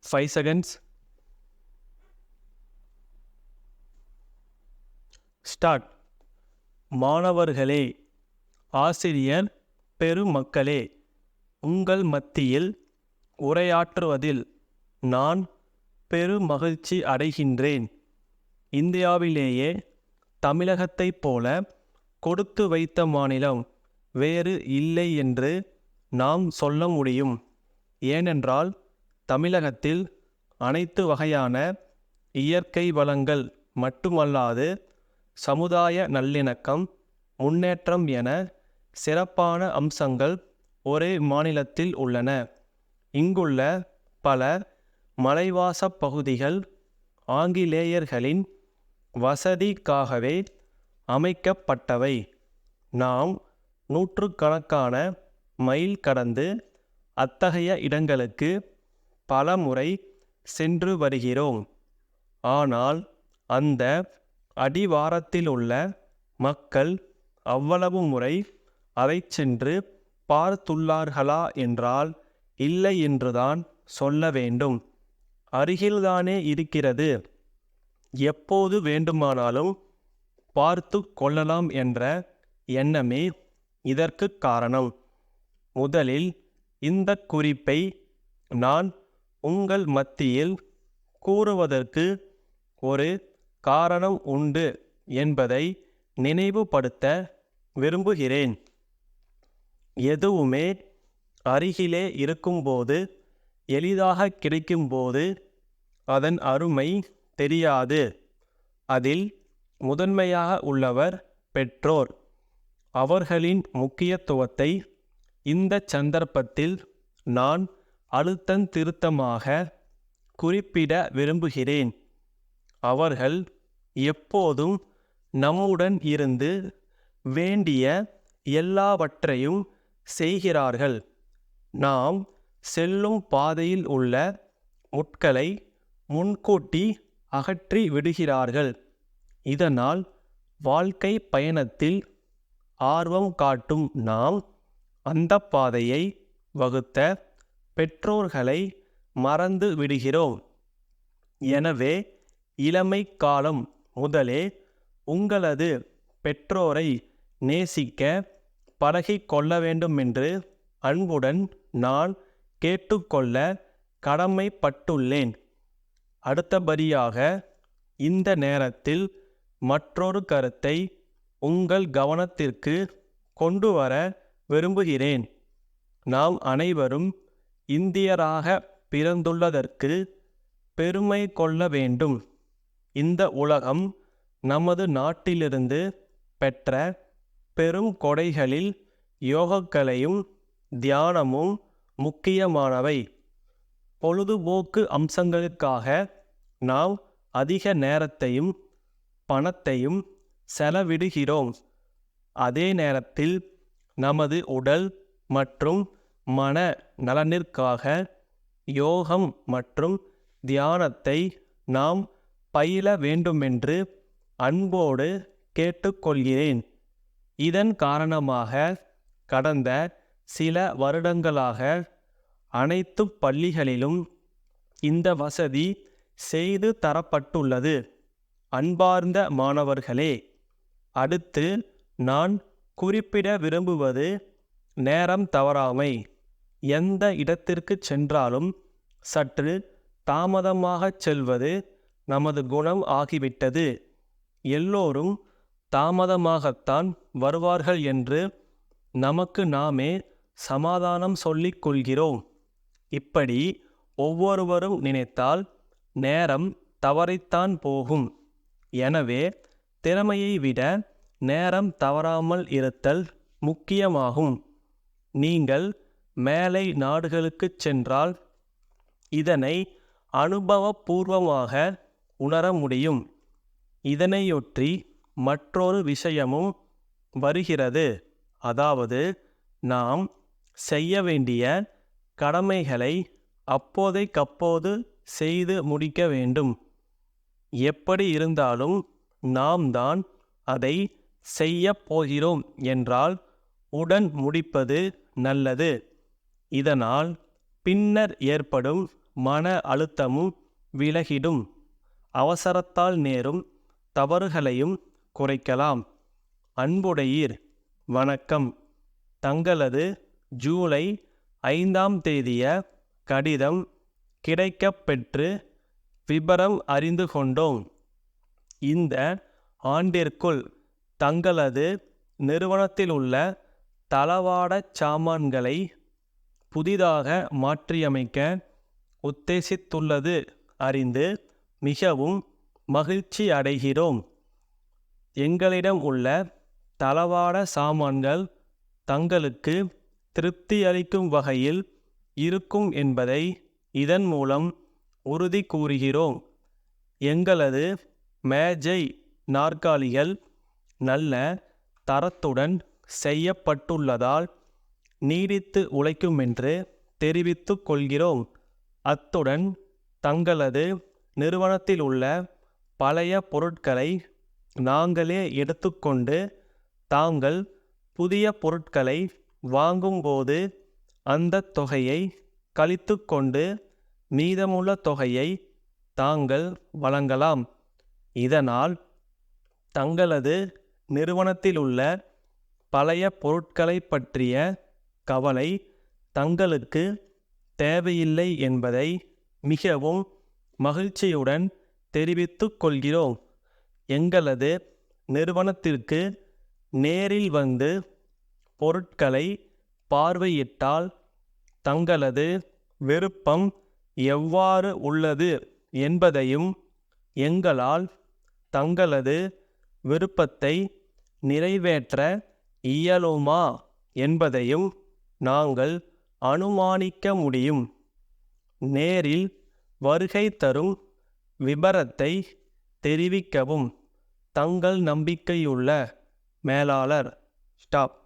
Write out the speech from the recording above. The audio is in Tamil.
5 seconds. Start. மாணவர்களே, ஆசிரியர் பெருமக்களே, உங்கள் மத்தியில் உரையாற்றுவதில் நான் பெருமகிழ்ச்சி அடைகின்றேன். இந்தியாவிலேயே தமிழகத்தைப் போல கொடுத்து வைத்த மாநிலம் வேறு இல்லை என்று நாம் சொல்ல முடியும். ஏனென்றால் தமிழகத்தில் அனைத்து வகையான இயற்கை வளங்கள் மட்டுமல்லாது சமுதாய நல்லிணக்கம், முன்னேற்றம் என சிறப்பான அம்சங்கள் ஒரே மாநிலத்தில் உள்ளன. இங்குள்ள பல மலைவாசப் பகுதிகள் ஆங்கிலேயர்களின் வசதிக்காகவே அமைக்கப்பட்டவை. நாம் நூற்றுக்கணக்கான மைல் கடந்து அத்தகைய இடங்களுக்கு பல முறை சென்று வருகிறோம். ஆனால் அந்த அடிவாரத்திலுள்ள மக்கள் அவ்வளவு முறை அதை சென்று பார்த்துள்ளார்களா என்றால் இல்லை என்றுதான் சொல்ல வேண்டும். அருகில்தானே இருக்கிறது, எப்போது வேண்டுமானாலும் பார்த்து கொள்ளலாம் என்ற எண்ணமே இதற்கு காரணம். முதலில் இந்த குறிப்பை நான் உங்கள் மத்தியில் கூறுவதற்கு ஒரு காரணம் உண்டு என்பதை நினைவுபடுத்த விரும்புகிறேன். எதுவுமே அருகிலே இருக்கும்போது, எளிதாக கிடைக்கும்போது அதன் அருமை தெரியாது. அதில் முதன்மையாக உள்ளவர் பெற்றோர். அவர்களின் முக்கியத்துவத்தை இந்த சந்தர்ப்பத்தில் நான் அழுத்தந்திருத்தமாக குறிப்பிட விரும்புகிறேன். அவர்கள் எப்போதும் நம்முடன் இருந்து வேண்டிய எல்லாவற்றையும் செய்கிறார்கள். நாம் செல்லும் பாதையில் உள்ள முட்களை முன்கூட்டி அகற்றி விடுகிறார்கள். இதனால் வாழ்க்கை பயணத்தில் ஆர்வம் காட்டும் நாம் அந்த பாதையை வகுத்த பெற்றோர்களை மறந்து விடுகிறோம். எனவே இளமை காலம் முதலே உங்களது பெற்றோரை நேசிக்க பழகிக் கொள்ள வேண்டுமென்று அன்புடன் நான் கேட்டுக்கொள்ள கடமைப்பட்டுள்ளேன். அடுத்தபடியாக இந்த நேரத்தில் மற்றொரு கருத்தை உங்கள் கவனத்திற்கு கொண்டு வர விரும்புகிறேன். நாம் அனைவரும் இந்தியராக பிறந்துள்ளதற்கு பெருமை கொள்ள வேண்டும். இந்த உலகம் நமது நாட்டிலிருந்து பெற்ற பெரும் கொடைகளில் யோகக்கலையும் தியானமும் முக்கியமானவை. பொழுதுபோக்கு அம்சங்களுக்காக நாம் அதிக நேரத்தையும் பணத்தையும் செலவிடுகிறோம். அதே நேரத்தில் நமது உடல் மற்றும் மன நலனிற்காக யோகம் மற்றும் தியானத்தை நாம் பயில வேண்டுமென்று அன்போடு கேட்டுக்கொள்கிறேன். இதன் காரணமாக கடந்த சில வருடங்களாக அனைத்து பள்ளிகளிலும் இந்த வசதி செய்து தரப்பட்டுள்ளது. அன்பார்ந்த மாணவர்களே, அடுத்து நான் குறிப்பிட விரும்புவது நேரம் தவறாமை. எந்த இடத்திற்கு சென்றாலும் சற்று தாமதமாக செல்வது நமது குணம் ஆகிவிட்டது. எல்லோரும் தாமதமாகத்தான் வருவார்கள் என்று நமக்கு நாமே சமாதானம் சொல்லிக் கொள்கிறோம். இப்படி ஒவ்வொருவரும் நினைத்தால் நேரம் தவறித்தான் போகும். எனவே திறமையை விட நேரம் தவறாமல் இருத்தல் முக்கியமாகும். நீங்கள் மேலை நாடுகளுக்கு சென்றால் இதனை அனுபவபூர்வமாக உணர முடியும். இதனையொற்றி மற்றொரு விஷயமும் வருகிறது. அதாவது நாம் செய்ய வேண்டிய கடமைகளை அப்போதைக்கப்போது செய்து முடிக்க வேண்டும். எப்படி இருந்தாலும் நாம் தான் அதை செய்ய போகிறோம் என்றால் உடன் முடிப்பது நல்லது. இதனால் பின்னர் ஏற்படும் மன அழுத்தமும் விலகிடும். அவசரத்தால் நேரும் தவறுகளையும் குறைக்கலாம். அன்புடையீர், வணக்கம். தங்களது ஜூலை 5ஆம் தேதிய கடிதம் கிடைக்கப் பெற்று விபரம் அறிந்து கொண்டோம். இந்த ஆண்டிற்குள் தங்களது நிறுவனத்திலுள்ள தளவாடச் சாமான்களை புதிதாக மாற்றியமைக்க உத்தேசித்துள்ளது அறிந்து மிகவும் மகிழ்ச்சி அடைகிறோம். எங்களிடம் உள்ள தளவாட சாமான்கள் தங்களுக்கு திருப்தி அளிக்கும் வகையில் இருக்கும் என்பதை இதன் மூலம் உறுதி கூறுகிறோம். எங்களது மேஜை நாற்காலிகள் நல்ல தரத்துடன் செய்யப்பட்டுள்ளதால் நீடித்து உழைக்குமென்று தெரிவித்துக் கொள்கிறோம். அத்துடன் தங்களது நிறுவனத்தில் உள்ள பழைய பொருட்களை நாங்களே எடுத்துக்கொண்டு தாங்கள் புதிய பொருட்களை வாங்கும்போது அந்த தொகையை கழித்து கொண்டு மீதமுள்ள தொகையை தாங்கள் வழங்கலாம். இதனால் தங்களது நிறுவனத்தில் உள்ள பழைய பொருட்களை பற்றிய கவலை தங்களுக்கு தேவையில்லை என்பதை மிகவும் மகிழ்ச்சியுடன் தெரிவித்துக் கொள்கிறோம். எங்களது நிறுவனத்திற்கு நேரில் வந்து பொருட்களை பார்வையிட்டால் தங்களது விருப்பம் எவ்வாறு உள்ளது என்பதையும் எங்களால் தங்களது விருப்பத்தை நிறைவேற்ற இயலுமா என்பதையும் நாங்கள் அனுமானிக்க முடியும். நேரில் வருகை தரும் விபரத்தை தெரிவிக்கவும். தங்கள் நம்பிக்கையுள்ள மேலாளர். ஸ்டாப்.